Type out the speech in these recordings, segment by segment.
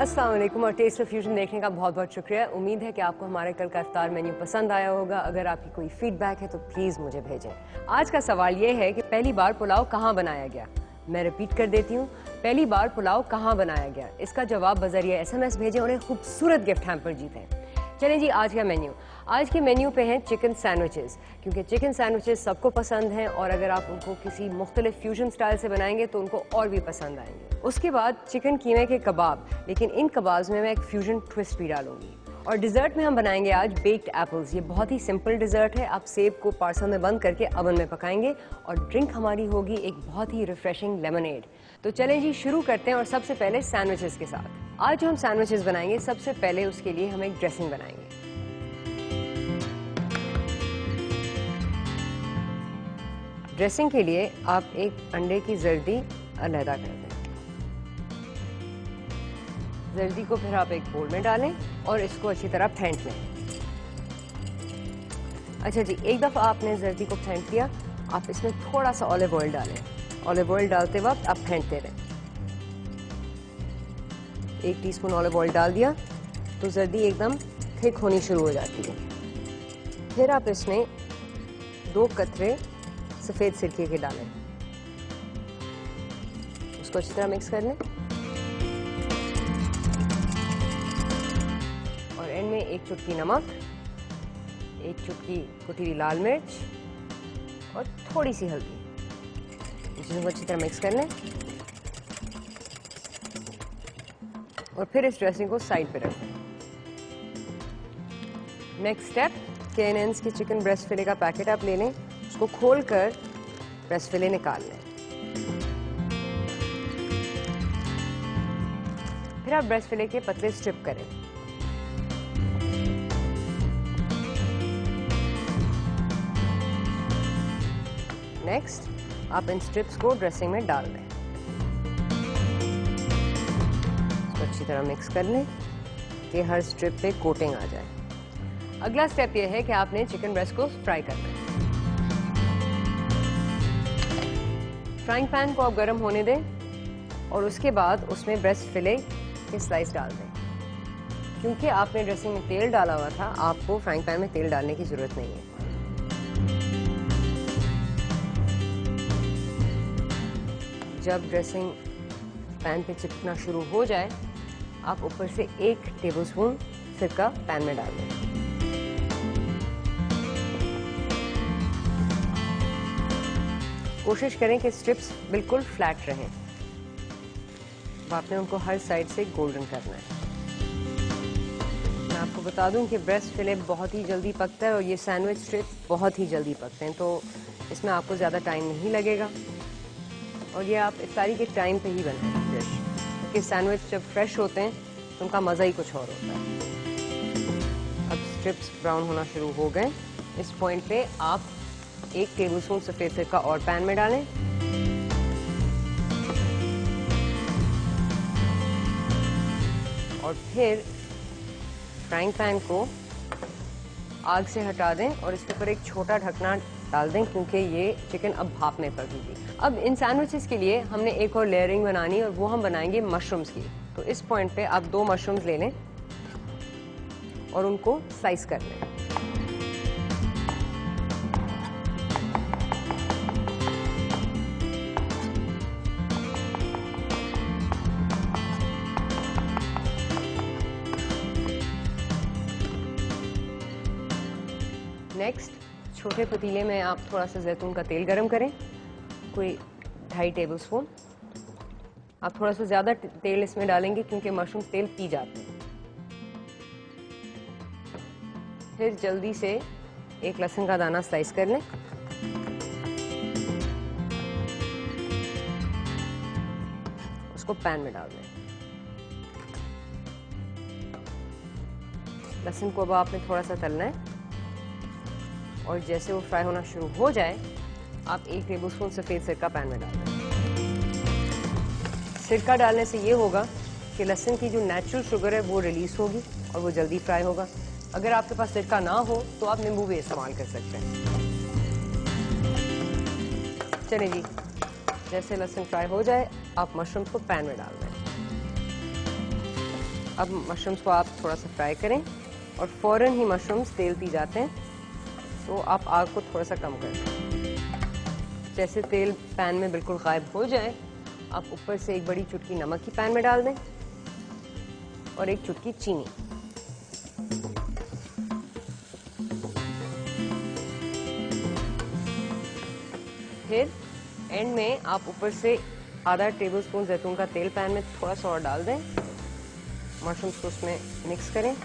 अस्सलाम वालेकुम और टेस्ट ऑफ फ्यूजन देखने का बहुत बहुत शुक्रिया। उम्मीद है कि आपको हमारे कल का इफ्तार मेन्यू पसंद आया होगा। अगर आपकी कोई फीडबैक है तो प्लीज़ मुझे भेजें। आज का सवाल ये है कि पहली बार पुलाव कहाँ बनाया गया। मैं रिपीट कर देती हूँ, पहली बार पुलाव कहाँ बनाया गया। इसका जवाब बजरिए SMS भेजें और एक खूबसूरत गिफ्ट हैम्पर जीतें। चलें जी, आज का मेन्यू। आज के मेन्यू पे हैं चिकन सैंडविचेस, क्योंकि चिकन सैंडविचेस सबको पसंद हैं और अगर आप उनको किसी मुख्तलिफ फ्यूजन स्टाइल से बनाएंगे तो उनको और भी पसंद आएंगे। उसके बाद चिकन कीमे के कबाब, लेकिन इन कबाब्स में मैं एक फ्यूजन ट्विस्ट भी डालूंगी। और डिज़र्ट में हम बनाएंगे आज बेक्ड एप्पल्स। ये बहुत ही सिंपल डिज़र्ट है। आप सेब को पार्सल में बंद करके अवन में पकाएंगे और ड्रिंक हमारी होगी एक बहुत ही रिफ्रेशिंग लेमनेड। तो चलें जी, शुरू करते हैं और सबसे पहले सैंडविचेस के साथ। आज जो हम सैंडविचेस बनाएंगे, सबसे पहले उसके लिए हम एक ड्रेसिंग बनाएंगे। ड्रेसिंग के लिए आप एक अंडे की जर्दी अलहदा कर दें। जर्दी को फिर आप एक बोल में डालें और इसको अच्छी तरह फेंट लें। अच्छा जी, एक दफ़ा आपने जर्दी को फेंट लिया, आप इसमें थोड़ा सा ऑलिव ऑयल डालें। ऑलिव ऑयल डालते वक्त आप फेंटते रहें। 1 टीस्पून ऑलिव ऑयल डाल दिया तो जर्दी एकदम थिक होनी शुरू हो जाती है। फिर आप इसमें 2 कतरे सफ़ेद सिरके के डालें, उसको अच्छी तरह मिक्स कर लें और एंड में 1 चुटकी नमक, 1 चुटकी कुटी हुई लाल मिर्च और थोड़ी सी हल्दी, जिनको अच्छी तरह मिक्स कर लें और फिर इस ड्रेसिंग को साइड पे रख दें। नेक्स्ट स्टेप, K&N's की चिकन ब्रेस्ट फिले का पैकेट आप ले लें, उसको खोलकर ब्रेस्ट फिले निकाल लें। फिर आप ब्रेस्ट फिले के पतले स्ट्रिप करें। नेक्स्ट, आप इन स्ट्रिप्स को ड्रेसिंग में डाल दें। इसको अच्छी तरह मिक्स कर लें कि हर स्ट्रिप पे कोटिंग आ जाए। अगला स्टेप यह है कि आपने चिकन ब्रेस्ट को फ्राई करना है। फ्राइंग पैन को आप गर्म होने दें और उसके बाद उसमें ब्रेस्ट फिले के स्लाइस डाल दें। क्योंकि आपने ड्रेसिंग में तेल डाला हुआ था, आपको फ्राइंग पैन में तेल डालने की ज़रूरत नहीं है। जब ड्रेसिंग पैन पे चिपकना शुरू हो जाए, आप ऊपर से 1 टेबलस्पून सिरका पैन में डाल दें। कोशिश करें कि स्ट्रिप्स बिल्कुल फ्लैट रहें। आपने उनको हर साइड से गोल्डन करना है। मैं आपको बता दूं कि ब्रेस्ट फिले बहुत ही जल्दी पकता है और ये सैंडविच स्ट्रिप्स बहुत ही जल्दी पकते हैं, तो इसमें आपको ज़्यादा टाइम नहीं लगेगा और ये आप इफ्तारी के टाइम पे ही बनाएं डिश, क्योंकि सैंडविच जब फ्रेश होते हैं तो उनका मज़ा ही कुछ और होता है। अब स्ट्रिप्स ब्राउन होना शुरू हो गए। इस पॉइंट पे आप 1 टेबलस्पून सफ़ेद सिरका और पैन में डालें और फिर फ्राइंग पैन को आग से हटा दें और इसके ऊपर एक छोटा ढकना डाल दें, क्योंकि ये चिकन अब भाप में पकेगी। अब इन सैंडविचेस के लिए हमने एक और लेयरिंग बनानी और वो हम बनाएंगे मशरूम्स की। तो इस पॉइंट पे आप 2 मशरूम्स ले लें और उनको स्लाइस कर लें। नेक्स्ट, छोटे पतीले में आप थोड़ा सा जैतून का तेल गरम करें, कोई 2.5 टेबलस्पून। आप थोड़ा सा ज़्यादा तेल इसमें डालेंगे क्योंकि मशरूम तेल पी जाते हैं। फिर जल्दी से 1 लहसुन का दाना स्लाइस कर लें, उसको पैन में डाल दें। लहसुन को अब आपने थोड़ा सा तलना है और जैसे वो फ्राई होना शुरू हो जाए, आप 1 टेबलस्पून सफ़ेद सिरका पैन में डाल दें। सिरका डालने से ये होगा कि लहसुन की जो नेचुरल शुगर है वो रिलीज होगी और वो जल्दी फ्राई होगा। अगर आपके पास सिरका ना हो तो आप नींबू भी इस्तेमाल कर सकते हैं। चलिए जी, जैसे लहसुन फ्राई हो जाए, आप मशरूम को पैन में डाल दें। अब मशरूम्स को आप थोड़ा सा फ्राई करें और फ़ौरन ही मशरूम्स तेल पी जाते हैं, तो आप आग को थोड़ा सा कम कर दें। जैसे तेल पैन में बिल्कुल गायब हो जाए, आप ऊपर से एक बड़ी चुटकी नमक की पैन में डाल दें और एक चुटकी चीनी। फिर एंड में आप ऊपर से आधा टेबलस्पून जैतून का तेल पैन में थोड़ा सा और डाल दें। मशरूम्स को उसमें मिक्स करें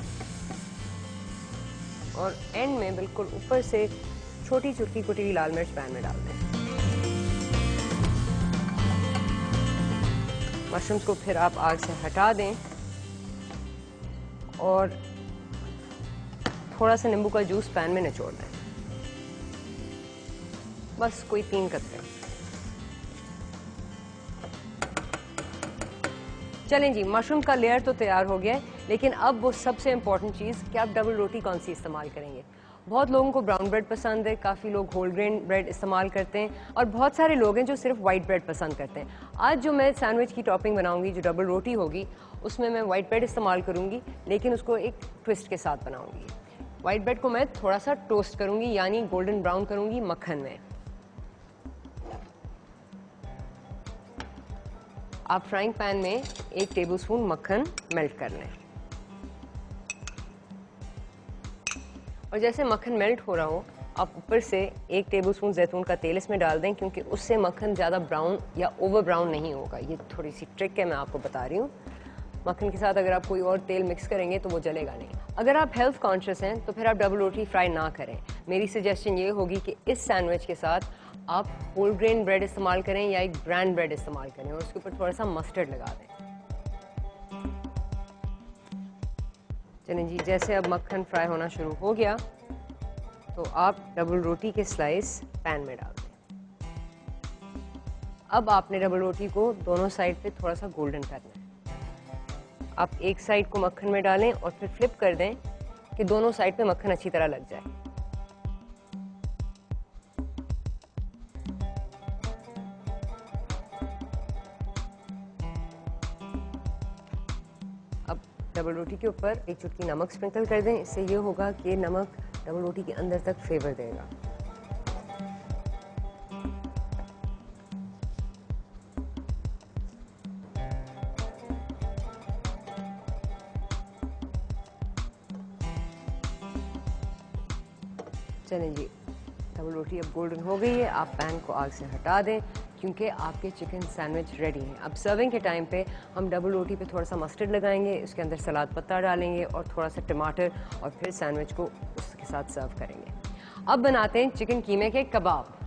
और एंड में बिल्कुल ऊपर से छोटी चुटकी कुटी हुई लाल मिर्च पैन में डाल दें। मशरूम्स को फिर आप आग से हटा दें और थोड़ा सा नींबू का जूस पैन में निचोड़ दें, बस कोई 3 कतरे। चलें जी, मशरूम का लेयर तो तैयार हो गया है, लेकिन अब वो सबसे इम्पॉर्टेंट चीज़ कि आप डबल रोटी कौन सी इस्तेमाल करेंगे। बहुत लोगों को ब्राउन ब्रेड पसंद है, काफ़ी लोग होल ग्रेन ब्रेड इस्तेमाल करते हैं और बहुत सारे लोग हैं जो सिर्फ वाइट ब्रेड पसंद करते हैं। आज जो मैं सैंडविच की टॉपिंग बनाऊंगी, जो डबल रोटी होगी, उसमें मैं वाइट ब्रेड इस्तेमाल करूंगी, लेकिन उसको एक ट्विस्ट के साथ बनाऊंगी। वाइट ब्रेड को मैं थोड़ा सा टोस्ट करूंगी, यानी गोल्डन ब्राउन करूंगी मक्खन में। आप फ्राइंग पैन में 1 टेबलस्पून मक्खन मेल्ट कर लें और जैसे मक्खन मेल्ट हो रहा हो, आप ऊपर से 1 टेबलस्पून जैतून का तेल इसमें डाल दें, क्योंकि उससे मक्खन ज़्यादा ब्राउन या ओवर ब्राउन नहीं होगा। ये थोड़ी सी ट्रिक है, मैं आपको बता रही हूँ। मक्खन के साथ अगर आप कोई और तेल मिक्स करेंगे तो वो जलेगा नहीं। अगर आप हेल्थ कॉन्शियस हैं तो फिर आप डबल रोटी फ्राई ना करें। मेरी सजेशन ये होगी कि इस सैंडविच के साथ आप होल ग्रेन ब्रेड इस्तेमाल करें या एक ब्रांड ब्रेड इस्तेमाल करें और उसके ऊपर थोड़ा सा मस्टर्ड लगा दें। चलें जी, जैसे अब मक्खन फ्राई होना शुरू हो गया तो आप डबल रोटी के स्लाइस पैन में डाल दें। अब आपने डबल रोटी को दोनों साइड पे थोड़ा सा गोल्डन करना है। आप एक साइड को मक्खन में डालें और फिर फ्लिप कर दें कि दोनों साइड पे मक्खन अच्छी तरह लग जाए। अब डबल रोटी के ऊपर एक चुटकी नमक स्प्रिंकल कर दें। इससे ये होगा कि नमक डबल रोटी के अंदर तक फ्लेवर देगा। चलें जी, डबल रोटी अब गोल्डन हो गई है। आप पैन को आग से हटा दें, क्योंकि आपके चिकन सैंडविच रेडी हैं। अब सर्विंग के टाइम पे हम डबल रोटी पे थोड़ा सा मस्टर्ड लगाएंगे, उसके अंदर सलाद पत्ता डालेंगे और थोड़ा सा टमाटर, और फिर सैंडविच को उसके साथ सर्व करेंगे। अब बनाते हैं चिकन कीमे के कबाब।